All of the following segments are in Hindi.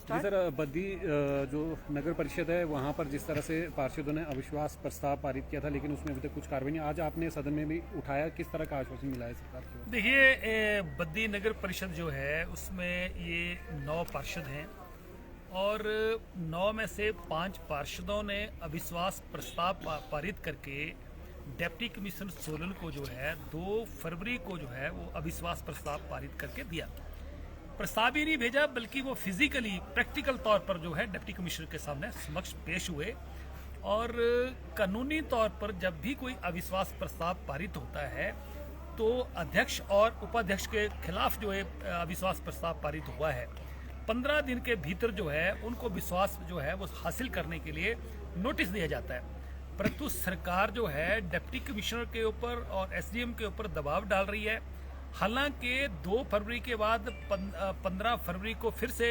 जी सर, बद्दी जो नगर परिषद है वहाँ पर जिस तरह से पार्षदों ने अविश्वास प्रस्ताव पारित किया था, लेकिन उसमें अभी तक कुछ कार्रवाई नहीं। आज आपने सदन में भी उठाया, किस तरह का आश्वासन मिला है सरकार को? देखिए, बद्दी नगर परिषद जो है उसमें ये 9 पार्षद हैं और 9 में से 5 पार्षदों ने अविश्वास प्रस्ताव पारित करके डिप्टी कमिश्नर सोलन को जो है 2 फरवरी को जो है वो अविश्वास प्रस्ताव पारित करके दिया। प्रस्ताव ही नहीं भेजा बल्कि वो फिजिकली प्रैक्टिकल तौर पर जो है डिप्टी कमिश्नर के सामने समक्ष पेश हुए। और कानूनी तौर पर जब भी कोई अविश्वास प्रस्ताव पारित होता है तो अध्यक्ष और उपाध्यक्ष के खिलाफ जो है अविश्वास प्रस्ताव पारित हुआ है, 15 दिन के भीतर जो है उनको विश्वास जो है वो हासिल करने के लिए नोटिस दिया जाता है। परंतु सरकार जो है डिप्टी कमिश्नर के ऊपर और एसडीएम के ऊपर दबाव डाल रही है। हालांकि 2 फरवरी के बाद 15 फरवरी को फिर से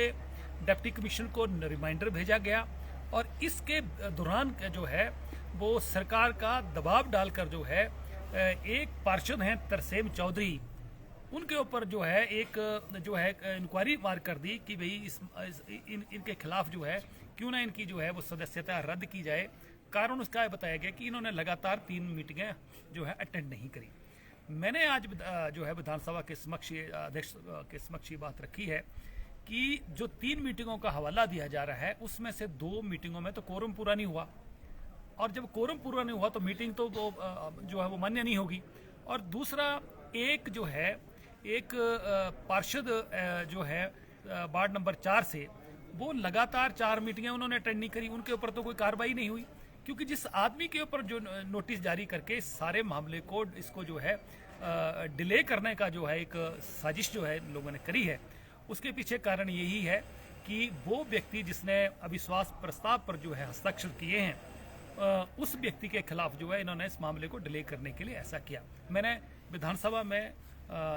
डिप्टी कमिश्नर को रिमाइंडर भेजा गया और इसके दौरान जो है वो सरकार का दबाव डालकर जो है एक पार्षद हैं तरसेम चौधरी, उनके ऊपर जो है एक जो है इंक्वायरी मार कर दी कि भाई इनके खिलाफ जो है क्यों ना इनकी जो है वो सदस्यता रद्द की जाए। कारण उसका बताया गया कि इन्होंने लगातार 3 मीटिंगें जो है अटेंड नहीं करी। मैंने आज जो है विधानसभा के समक्ष अध्यक्ष के समक्ष ये बात रखी है कि जो 3 मीटिंगों का हवाला दिया जा रहा है उसमें से 2 मीटिंगों में तो कोरम पूरा नहीं हुआ, और जब कोरम पूरा नहीं हुआ तो मीटिंग तो वो जो है वो मान्य नहीं होगी। और दूसरा एक जो है एक पार्षद जो है वार्ड नंबर 4 से वो लगातार 4 मीटिंगें उन्होंने अटेंड नहीं करी, उनके ऊपर तो कोई कार्रवाई नहीं हुई। क्योंकि जिस आदमी के ऊपर जो नोटिस जारी करके सारे मामले को इसको जो है डिले करने का जो है एक साजिश जो है लोगों ने करी है, उसके पीछे कारण यही है कि वो व्यक्ति जिसने अविश्वास प्रस्ताव पर जो है हस्ताक्षर किए हैं उस व्यक्ति के खिलाफ जो है इन्होंने इस मामले को डिले करने के लिए ऐसा किया। मैंने विधानसभा में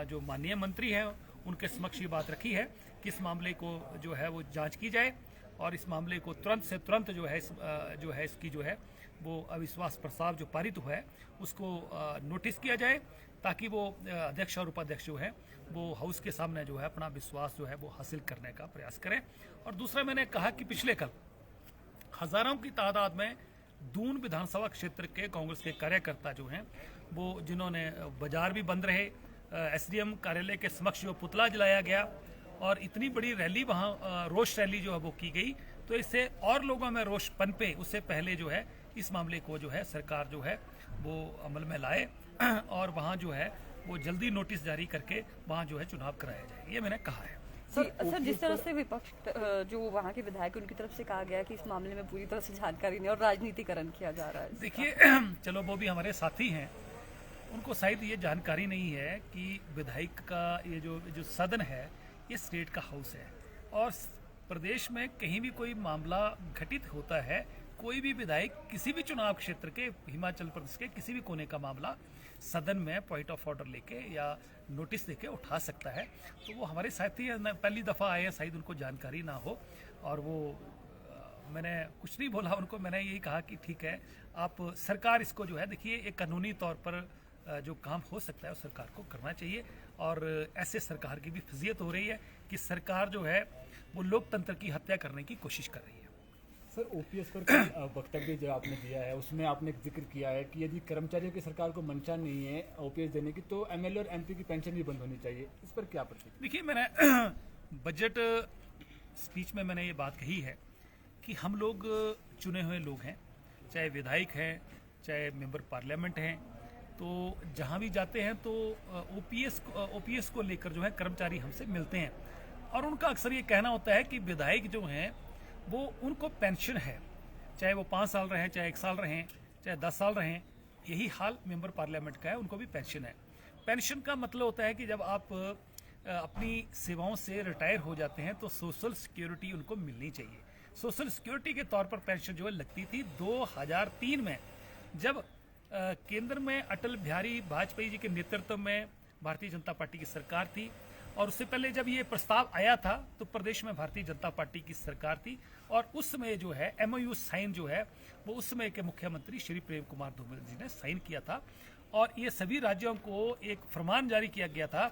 जो माननीय मंत्री हैं उनके समक्ष ये बात रखी है कि इस मामले को जो है वो जांच की जाए और इस मामले को तुरंत से तुरंत जो है इसकी जो है वो अविश्वास प्रस्ताव जो पारित हुआ है उसको नोटिस किया जाए, ताकि वो अध्यक्ष और उपाध्यक्ष जो है वो हाउस के सामने जो है अपना विश्वास जो है वो हासिल करने का प्रयास करें। और दूसरा मैंने कहा कि पिछले कल हजारों की तादाद में दून विधानसभा क्षेत्र के कांग्रेस के कार्यकर्ता जो हैं वो जिन्होंने बाजार भी बंद रहे, एसडीएम कार्यालय के समक्ष जो पुतला जलाया गया और इतनी बड़ी रैली वहाँ रोष रैली जो है वो की गई, तो इससे और लोगों में रोष पनपे। उससे पहले जो है इस मामले को जो है सरकार जो है वो अमल में लाए और वहाँ जो है वो जल्दी नोटिस जारी करके वहाँ जो है चुनाव कराया जाए, ये मैंने कहा है। सर जिस तरह से विपक्ष जो वहाँ के विधायक उनकी तरफ से कहा गया कि इस मामले में पूरी तरह से जानकारी नहीं और राजनीतिकरण किया जा रहा है। देखिए, चलो वो भी हमारे साथी हैं, उनको शायद ये जानकारी नहीं है कि विधायक का ये जो सदन है ये स्टेट का हाउस है और प्रदेश में कहीं भी कोई मामला घटित होता है, कोई भी विधायक किसी भी चुनाव क्षेत्र के हिमाचल प्रदेश के किसी भी कोने का मामला सदन में पॉइंट ऑफ ऑर्डर लेके या नोटिस देके उठा सकता है। तो वो हमारे साथी पहली दफ़ा आए हैं, शायद उनको जानकारी ना हो और वो मैंने कुछ नहीं बोला उनको, मैंने यही कहा कि ठीक है आप सरकार इसको जो है देखिए एक कानूनी तौर पर जो काम हो सकता है उस सरकार को करना चाहिए। और ऐसे सरकार की भी फजीयत हो रही है कि सरकार जो है वो लोकतंत्र की हत्या करने की कोशिश कर रही है। सर, ओपीएस पर वक्तव्य जो आपने दिया है उसमें आपने जिक्र किया है कि यदि कर्मचारियों की सरकार को मंशा नहीं है ओपीएस देने की तो एमएलए और एमपी की पेंशन भी बंद होनी चाहिए, इस पर क्या प्रतिक्रिया? देखिए, मैंने बजट स्पीच में मैंने ये बात कही है कि हम लोग चुने हुए लोग हैं, चाहे विधायक हैं चाहे मेंबर पार्लियामेंट हैं, तो जहाँ भी जाते हैं तो ओपीएस को लेकर जो है कर्मचारी हमसे मिलते हैं और उनका अक्सर ये कहना होता है कि विधायक जो हैं वो उनको पेंशन है, चाहे वो 5 साल रहें, चाहे 1 साल रहें, चाहे 10 साल रहें, यही हाल मेंबर पार्लियामेंट का है, उनको भी पेंशन है। पेंशन का मतलब होता है कि जब आप अपनी सेवाओं से रिटायर हो जाते हैं तो सोशल सिक्योरिटी उनको मिलनी चाहिए। सोशल सिक्योरिटी के तौर पर पेंशन जो है लगती थी 2003 में, जब केंद्र में अटल बिहारी वाजपेयी जी के नेतृत्व में भारतीय जनता पार्टी की सरकार थी और उससे पहले जब ये प्रस्ताव आया था तो प्रदेश में भारतीय जनता पार्टी की सरकार थी और उस समय जो है एमओयू साइन जो है वो उस समय के मुख्यमंत्री श्री प्रेम कुमार धूमल जी ने साइन किया था और ये सभी राज्यों को एक फरमान जारी किया गया था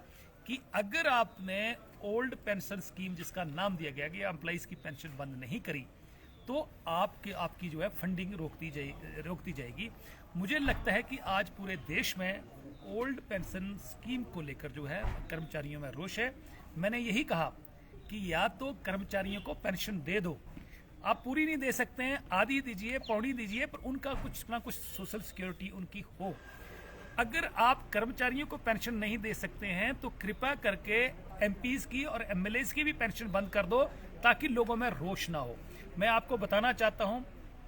कि अगर आपने ओल्ड पेंशन स्कीम जिसका नाम दिया गया कि एम्प्लॉइज की पेंशन बंद नहीं करी तो आपकी जो है फंडिंग रोकती जाएगी। मुझे लगता है कि आज पूरे देश में ओल्ड पेंशन स्कीम को लेकर जो है कर्मचारियों में रोष है। मैंने यही कहा कि या तो कर्मचारियों को पेंशन दे दो, आप पूरी नहीं दे सकते हैं, आधी दीजिए, पौड़ी दीजिए, पर उनका कुछ ना कुछ सोशल सिक्योरिटी उनकी हो। अगर आप कर्मचारियों को पेंशन नहीं दे सकते हैं तो कृपया करके एमपीज की और एमएलएज की भी पेंशन बंद कर दो ताकि लोगों में रोष ना हो। मैं आपको बताना चाहता हूं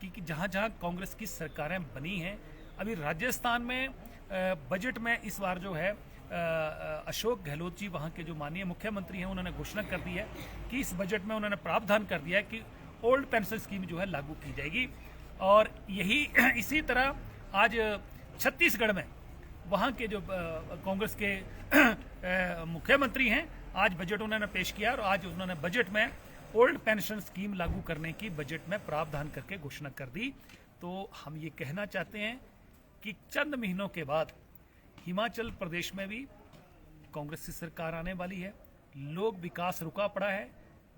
कि जहां जहां कांग्रेस की सरकारें बनी हैं, अभी राजस्थान में बजट में इस बार जो है अशोक गहलोत जी वहां के जो माननीय मुख्यमंत्री हैं उन्होंने घोषणा कर दी है कि इस बजट में उन्होंने प्रावधान कर दिया है कि ओल्ड पेंशन स्कीम जो है लागू की जाएगी। और यही इसी तरह आज छत्तीसगढ़ में वहाँ के जो कांग्रेस के मुख्यमंत्री हैं आज बजट उन्होंने पेश किया और आज उन्होंने बजट में ओल्ड पेंशन स्कीम लागू करने की बजट में प्रावधान करके घोषणा कर दी। तो हम ये कहना चाहते हैं कि चंद महीनों के बाद हिमाचल प्रदेश में भी कांग्रेस की सरकार आने वाली है। लोग विकास रुका पड़ा है,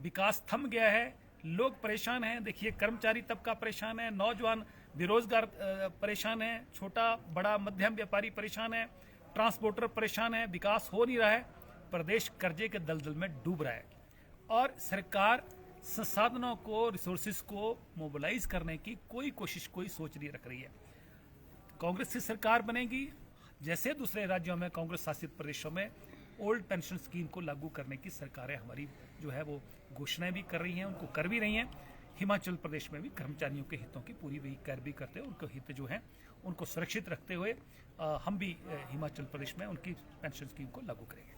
विकास थम गया है, लोग परेशान हैं। देखिए कर्मचारी तबका परेशान है, नौजवान बेरोजगार परेशान है, छोटा बड़ा मध्यम व्यापारी परेशान है, ट्रांसपोर्टर परेशान है, विकास हो नहीं रहा है, प्रदेश कर्जे के दलदल में डूब रहा है और सरकार संसाधनों को, रिसोर्सेज को मोबिलाइज करने की कोई सोच नहीं रख रही है। कांग्रेस की सरकार बनेगी, जैसे दूसरे राज्यों में कांग्रेस शासित प्रदेशों में ओल्ड पेंशन स्कीम को लागू करने की सरकारें हमारी जो है वो घोषणाएं भी कर रही हैं, उनको कर भी रही हैं। हिमाचल प्रदेश में भी कर्मचारियों के हितों की पूरी केयर भी करते हैं, उनके हित जो हैं उनको सुरक्षित रखते हुए हम भी हिमाचल प्रदेश में उनकी पेंशन स्कीम को लागू करेंगे।